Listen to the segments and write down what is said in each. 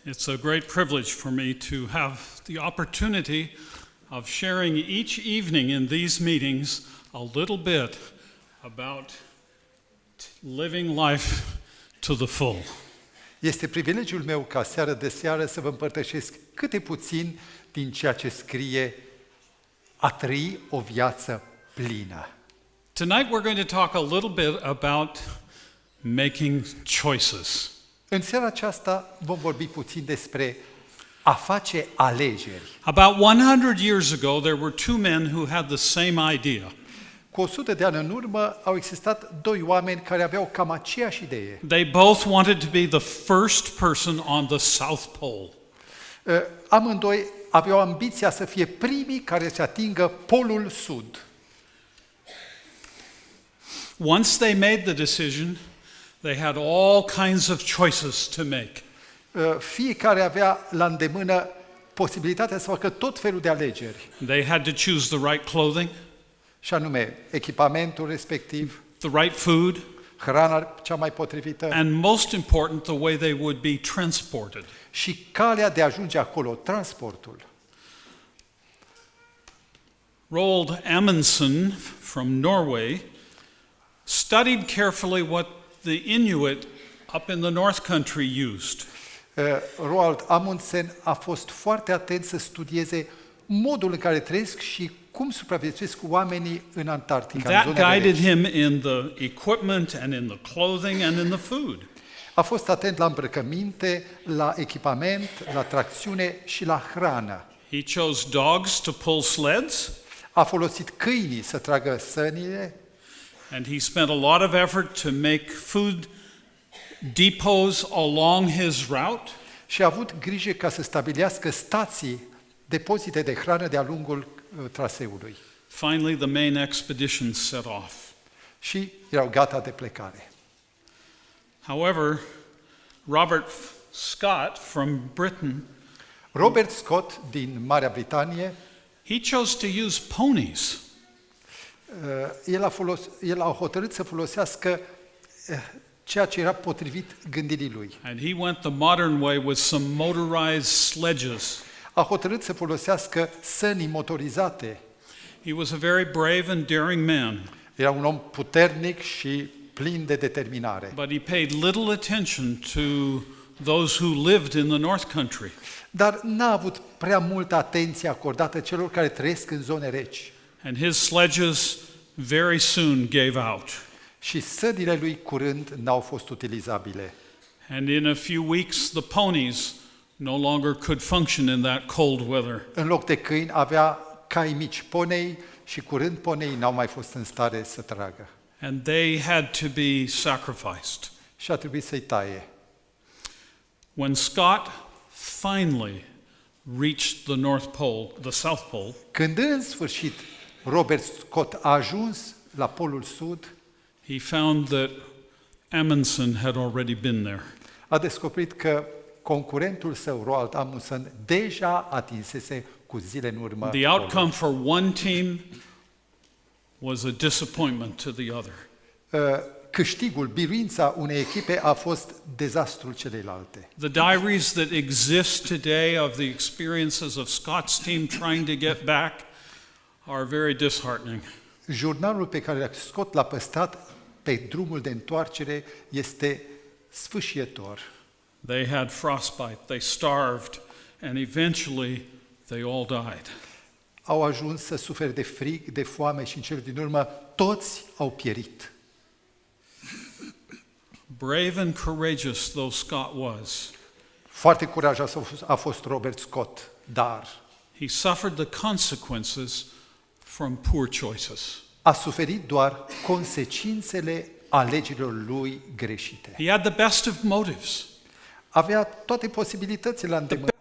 It's a great privilege for me to have the opportunity of sharing each evening in these meetings a little bit about living life to the full. Este privilegiul meu ca seară de seară să vă împărtășesc câte puțin din ceea ce scrie a trăi o viață plină. Tonight we're going to talk a little bit about making choices. În seara aceasta vom vorbi puțin despre a face alegeri. About 100 years ago there were two men who had the same idea. Cu 100 de ani în urmă au existat doi oameni care aveau cam aceeași idee. They both wanted to be the first person on the South Pole. Amândoi aveau ambiția să fie primii care să atingă polul sud. Once they made the decision, they had all kinds of choices to make. Fiecare avea la îndemână posibilitatea să facă tot felul de alegeri. They had to choose the right clothing, Și anume, echipamentul respectiv, the right food, hrana cea mai potrivită and most important, the way they would be transported. și calea de a ajunge acolo, transportul. Roald Amundsen from Norway studied carefully what the Inuit up in the North Country used. Roald Amundsen a fost foarte atent să studieze modul în care trăiesc și cum supraviețuiesc oamenii în Antarctica, în That zonele guided reci. him in the equipment and in the clothing and in the food. A fost atent la îmbrăcăminte, la echipament, la tracțiune și la hrană. He chose dogs to pull sleds, A folosit câinii să tragă sănile and he spent a lot of effort to make food depots along his route. și a avut grijă ca să stabilească stații, depozite de hrană de-a lungul traseului. Finally, the main expedition set off. Și erau gata de plecare. However, Robert Scott from Britain, Robert Scott din Marea Britanie, he chose to use ponies. el a hotărât să folosească ceea ce era potrivit gândirii lui. And he went the modern way with some motorized sledges. A hotărât să folosească săni motorizate. He was a very brave and daring man, Era un om puternic și plin de determinare. but he paid little attention to those who lived in the North Country. Dar n-a avut prea multă atenție acordată celor care trăiesc în zone reci. And his sledges very soon gave out. Și sănile lui curând n-au fost utilizabile. And in a few weeks, the ponies no longer could function in that cold weather. În loc de câini avea cai mici, ponei, și curând poneii n-au mai fost în stare să tragă. And they had to be sacrificed. Și a trebuit să-i taie. When Scott finally reached the North Pole, the South Pole, Când în sfârșit Robert Scott a ajuns la polul sud, he found that Amundsen had already been there. a descoperit că concurentul său, Roald Amundsen, deja atinsese cu zile în urmă The polul. outcome for one team was a disappointment to the other. Câștigul, biruința unei echipe a fost dezastrul celeilalte. The diaries that exist today of the experiences of Scott's team trying to get back are very disheartening. Jurnalul pe care Scott l-a păstrat pe drumul de întoarcere este sfâșietor. They had frostbite, they starved, and eventually they all died. Au ajuns să sufere de frig, de foame și în cele din urmă toți au pierit. Brave and courageous though Scott was, Foarte curajos a fost Robert Scott, dar he suffered the consequences from poor choices. a suferit doar consecințele alegerilor lui greșite. He had the best of motives. Avea toate posibilitățile la îndemână.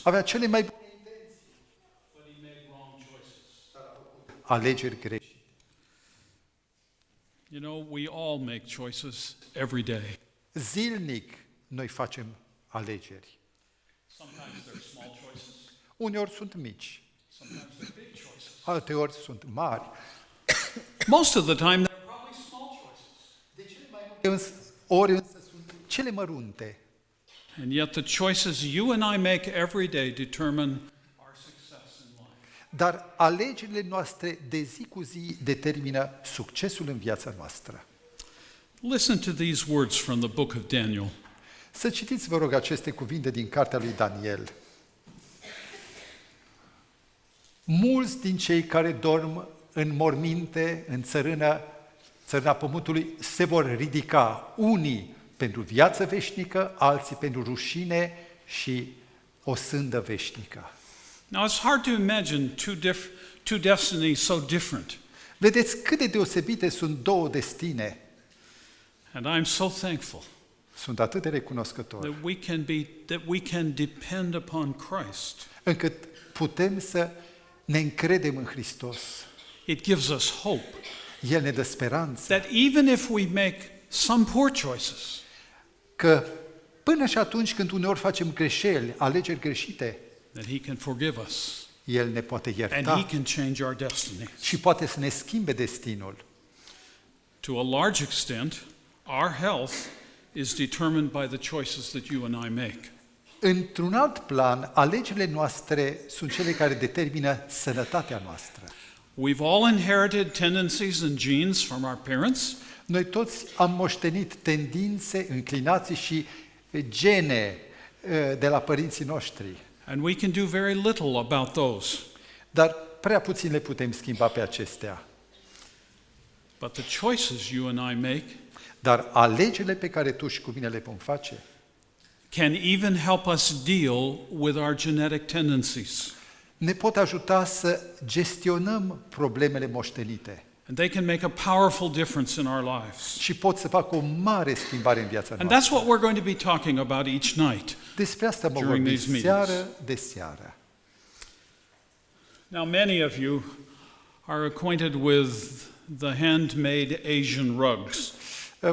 Avea cele mai bune intenții. But he made wrong choices. Alegeri greșite. You know, we all make choices every day. Zilnic noi facem alegeri. Sometimes they're small choices, Uneori sunt mici, sometimes they're big choices. alteori sunt mari. Most of the time, they're probably small choices. De cele mai multe ori însă sunt cele mărunte. And yet the choices you and I make every day determine our success in life. Dar alegerile noastre de zi cu zi determină succesul în viața noastră. Listen to these words from the book of Daniel. Să citiți, vă rog, aceste cuvinte din cartea lui Daniel. Mulți din cei care dorm în morminte, în țărâna pământului, se vor ridica, unii pentru viață veșnică, alții pentru rușine și o sândă veșnică. Now it's hard to imagine two destinies so different. Vedeți cât de deosebite sunt două destine. And I'm so thankful Sunt atât de recunoscător that we can depend upon Christ. încât putem să ne încredem în Hristos. It gives us hope El ne dă speranță that even if we make some poor choices, că până și atunci când uneori facem greșeli, alegeri greșite, that He can forgive us El ne poate and ierta He can change our destiny. și poate să ne schimbe destinul. To a large extent, our health is determined by the choices that you and I make. Într-un alt plan, alegerile noastre sunt cele care determină sănătatea noastră. We've all inherited tendencies and genes from our parents, Noi toți am moștenit tendințe, înclinații și gene de la părinții noștri, and we can do very little about those. dar prea puțin le putem schimba pe acestea. But the choices you and I make Dar alegerile pe care tu și cu mine le vom face can even help us deal with our genetic tendencies. ne pot ajuta să gestionăm problemele moștenite And they can make a powerful difference in our lives. și pot să facă o mare schimbare în viața And noastră. that's what we're going to be talking about each night. Despre asta mă during vorbim these meetings. seară de seară. Now, many of you are acquainted with the handmade Asian rugs.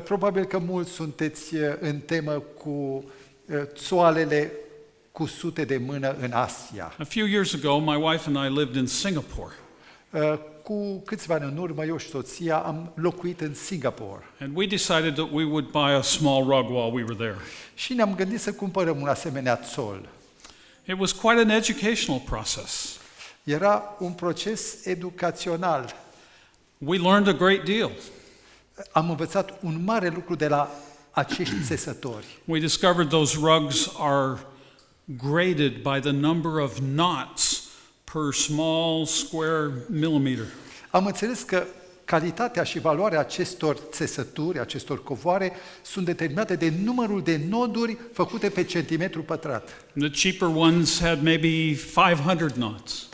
Probabil că mulți sunteți în temă cu țoalele cusute de mână în Asia. A few years ago, my wife and I lived in Singapore, Cu câțiva ani în urmă, eu și soția am locuit în Singapore and we decided that we would buy a small rug while we were there. și ne-am gândit să cumpărăm un asemenea țol. It was quite an educational process. Era un proces educațional. We learned a great deal. Am învățat un mare lucru de la acești țesători. We discovered those rugs are graded by the number of knots per small square millimeter. Am înțeles că calitatea și valoarea acestor țesături, acestor covoare, sunt determinate de numărul de noduri făcute pe centimetru pătrat. The cheaper ones had maybe 500 knots.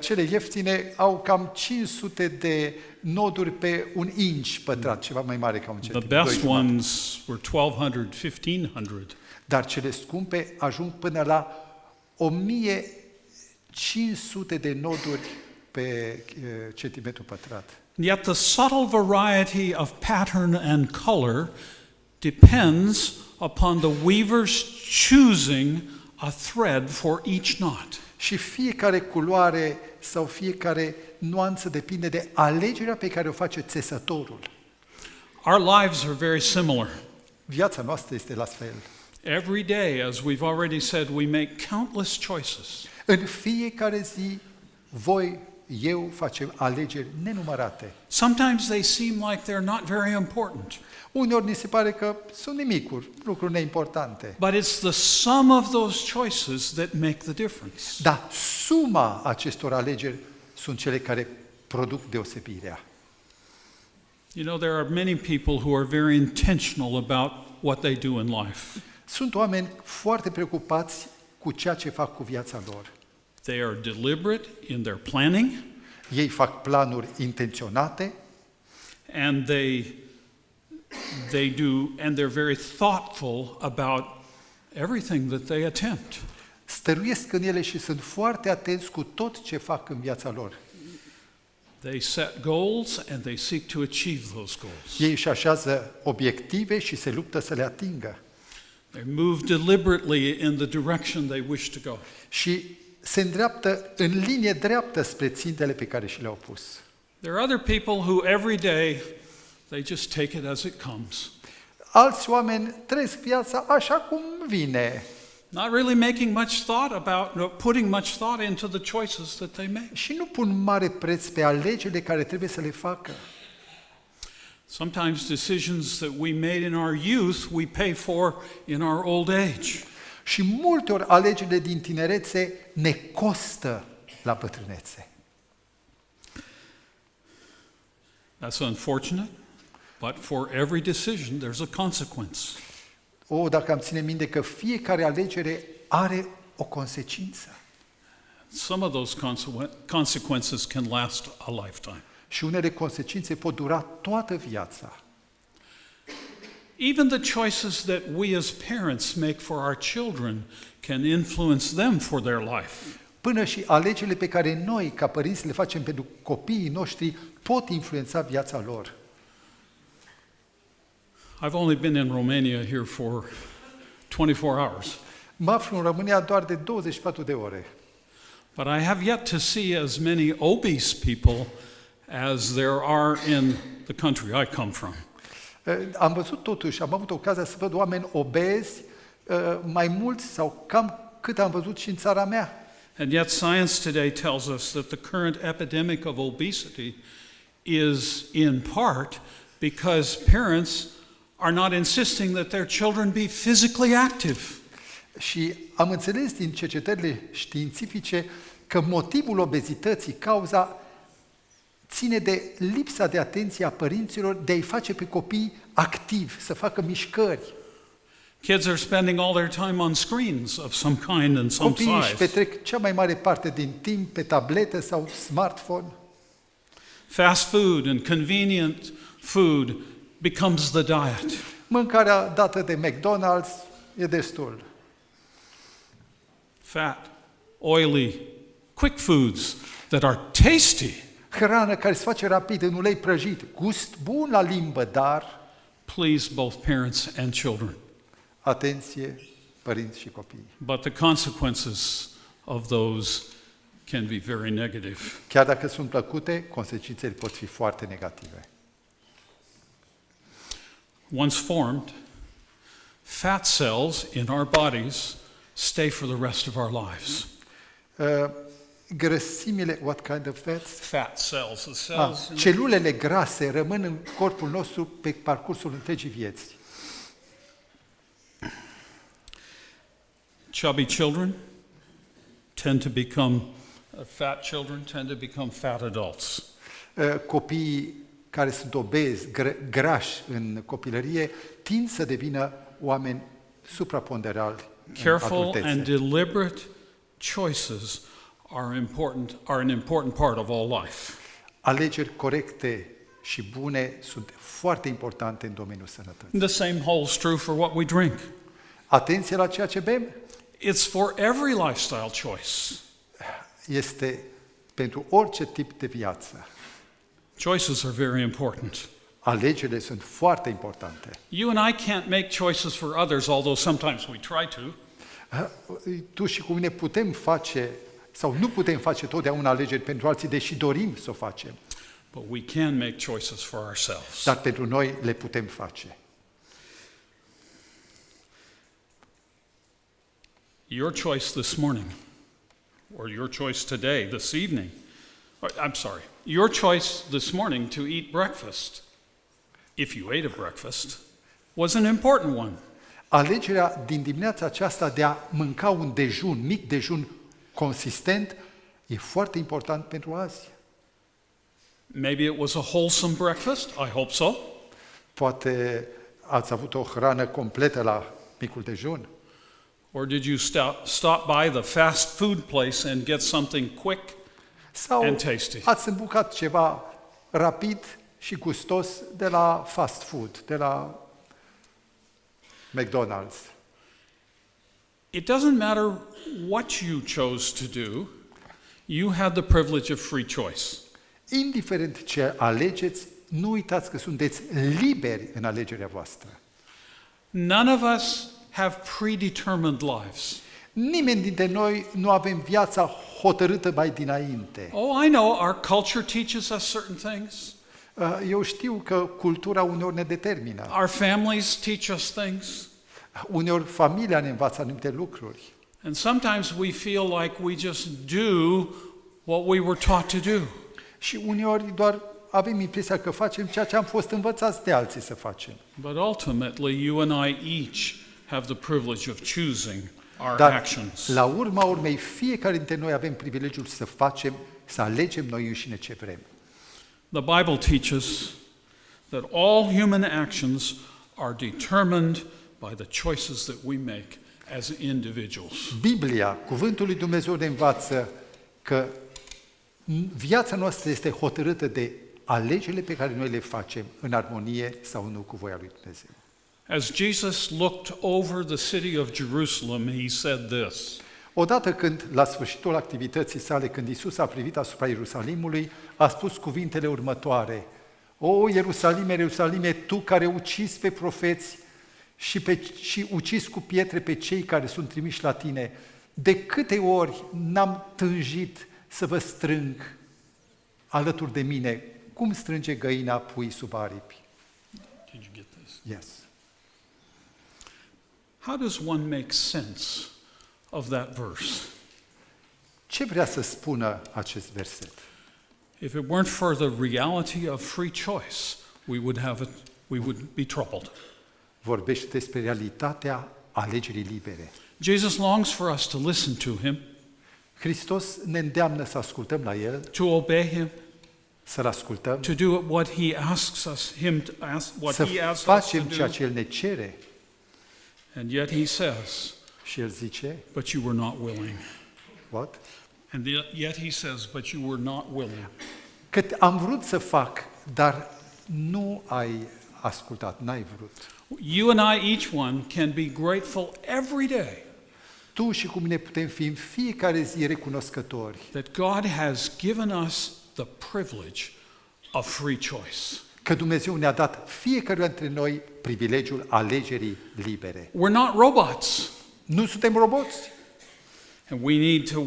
Cele ieftine au cam 500 de noduri pe un inch pătrat, ceva mai mare ca un The centimetru. best ones were 1200, 1500. Dar cele scumpe ajung până la 1500 de noduri pe centimetru pătrat. Yet the subtle variety of pattern and color depends upon the weaver's choosing a thread for each knot. Și fiecare culoare sau fiecare nuanță depinde de alegerea pe care o face țesătorul. Our lives are very similar. Viața noastră este la fel. Every day, as we've already said, we make countless choices. În fiecare zi, eu facem alegeri nenumărate. Sometimes they seem like they're not very important, Uneori ni se pare că sunt nimicuri, lucruri neimportante. but it's the sum of those choices that make the difference. Dar suma acestor alegeri sunt cele care produc deosebirea. You know, there are many people who are very intentional about what they do in life. Sunt oameni foarte preocupați cu ceea ce fac cu viața lor. They are deliberate in their planning, Ei fac planuri intenționate and they do, and they're very thoughtful about everything that they attempt. stăruiesc în ele și sunt foarte atenți cu tot ce fac în viața lor. They set goals and they seek to achieve those goals. Ei își așează obiective și se luptă să le atingă. They move deliberately in the direction they wish to go. Și se îndreaptă în linie dreaptă spre țintele pe care și le-au pus. There are other people who every day they just take it as it comes. Alți oameni trăiesc viața așa cum vine not really making much thought about, no, putting much thought into the choices that they make. și nu pun mare preț pe alegerile care trebuie să le facă. Sometimes decisions that we made in our youth, we pay for in our old age. Și multe ori alegerile din tinerețe ne costă la bătrânețe. That's unfortunate, but for every decision there's a consequence. Dacă am ține minte că fiecare alegere are o consecință. Some of those consequences can last a lifetime. Și unele consecințe pot dura toată viața. Even the choices that we as parents make for our children can influence them for their life. Până și alegerile pe care noi, ca părinți, le facem pentru copiii noștri, pot influența viața lor. I've only been in Romania here for 24 hours, Mă aflu în România doar de 24 de ore. but I have yet to see as many obese people as there are in the country I come from. Am văzut totuși, am avut ocazia să văd oameni obezi, mai mulți sau cam cât am văzut și în țara mea. And yet science today tells us that the current epidemic of obesity is in part because parents are not insisting that their children be physically active. Și am înțeles din cercetările științifice că motivul obezității, cauza, ține de lipsa de atenție a părinților de a-i face pe copii activi, să facă mișcări. Kids are spending all their time on screens of some kind and some Copiii își size. petrec cea mai mare parte din timp pe tabletă sau smartphone. Fast food and convenient food becomes the diet. Mâncarea dată de McDonald's e destul. Fat, oily, quick foods that are tasty. Hrană care se face rapid în ulei prăjit, gust bun la limbă, dar Please both parents and children. atenție, părinți și copii. But the consequences of those can be very negative. Chiar dacă sunt plăcute, consecințele pot fi foarte negative. Once formed, fat cells in our bodies stay for the rest of our lives. Grăsimile, what kind of fats? Fat cells, the cells in Celulele grase rămân în corpul nostru pe parcursul întregii vieți. chubby children tend to become fat children tend to become fat adults. Copiii care sunt obezi, grași în copilărie, tind să devină oameni supraponderali în Careful adultețe. and deliberate choices are an important part of all life. Alegeri corecte și bune sunt foarte importante în domeniul sănătății. The same holds true for what we drink. Atenție la ceea ce bem It's for every lifestyle choice. este pentru orice tip de viață. Choices are very important. Alegerile sunt foarte importante. You and I can't make choices for others, although sometimes we try to. Tu și cu mine putem face sau nu putem face totdeauna alegeri pentru alții, deși dorim să o facem. But we can make choices for ourselves. Dar pentru noi le putem face. Your choice this morning, or your choice today, this evening, your choice this morning to eat breakfast, if you ate a breakfast, was an important one. Alegerea din dimineața aceasta de a mânca un dejun, mic dejun consistent, e foarte important pentru azi. Maybe it was a wholesome breakfast, I hope so. Poate ați avut o hrană completă la micul dejun. Or did you stop by the fast food place and get something quick Sau and tasty? ați îmbucat ceva rapid și gustos de la fast food, de la McDonald's. It doesn't matter what you chose to do, you had the privilege of free choice. Indiferent ce alegeți, nu uitați că sunteți liberi în alegerea voastră. None of us have predetermined lives. Nimeni dintre noi nu avem viața hotărâtă mai dinainte. Oh, I know, our culture teaches us certain things. Eu știu că cultura uneori ne determină. Our families teach us things. Uneori familia ne învață anumite lucruri. And sometimes we feel like we just do what we were taught to do. Și uneori doar avem impresia că facem ceea ce am fost învățați de alții să facem. But ultimately, you and I each have the privilege of choosing our Dar actions. la urma urmei, fiecare dintre noi avem privilegiul să facem, să alegem noi înșine ce vrem. The Bible teaches that all human actions are determined by the choices that we make as individuals. Biblia, cuvântul lui Dumnezeu ne învață că viața noastră este hotărâtă de alegerile pe care noi le facem în armonie sau nu cu voia lui Dumnezeu. As Jesus looked over the city of Jerusalem, he said this. Odată când, la sfârșitul activității sale, când Iisus a privit asupra Ierusalimului, a spus cuvintele următoare: O, Ierusalime, Ierusalime, tu care ucizi pe profeți și ucizi cu pietre pe cei care sunt trimiși la tine, de câte ori n-am tânjit să vă strâng alături de mine, cum strânge găina pui sub aripi? Did you get this? Yes. How does one make sense of that verse? Ce vrea să spună acest verset? If it weren't for the reality of free choice, we would be troubled. Vorbește despre realitatea alegerii libere. Jesus longs for us to listen to him, Hristos ne îndeamnă să ascultăm la El, to obey him, să-L ascultăm, to do what he asks us, him to ask what să he asks us facem to ceea do. ce El ne cere. And yet he says, Și El zice, but you were not willing. what? And yet he says, but you were not willing. Că am vrut să fac, dar nu ai ascultat, n-ai vrut. You and I, each one, can be grateful every day Tu și cu mine putem fi în fiecare zi recunoscători that God has given us the privilege of free choice. că Dumnezeu ne-a dat fiecare dintre noi privilegiul alegerii libere. We're not robots. Nu suntem roboți. And we need to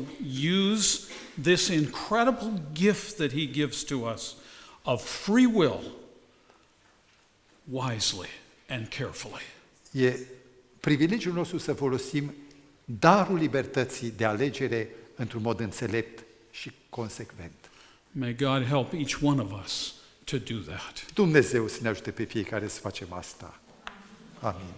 use this incredible gift that he gives to us of free will wisely and carefully. E privilegiul nostru să folosim darul libertății de alegere într-un mod înțelept și consecvent. May God help each one of us to do that. Dumnezeu să ne ajute pe fiecare să facem asta. Amin.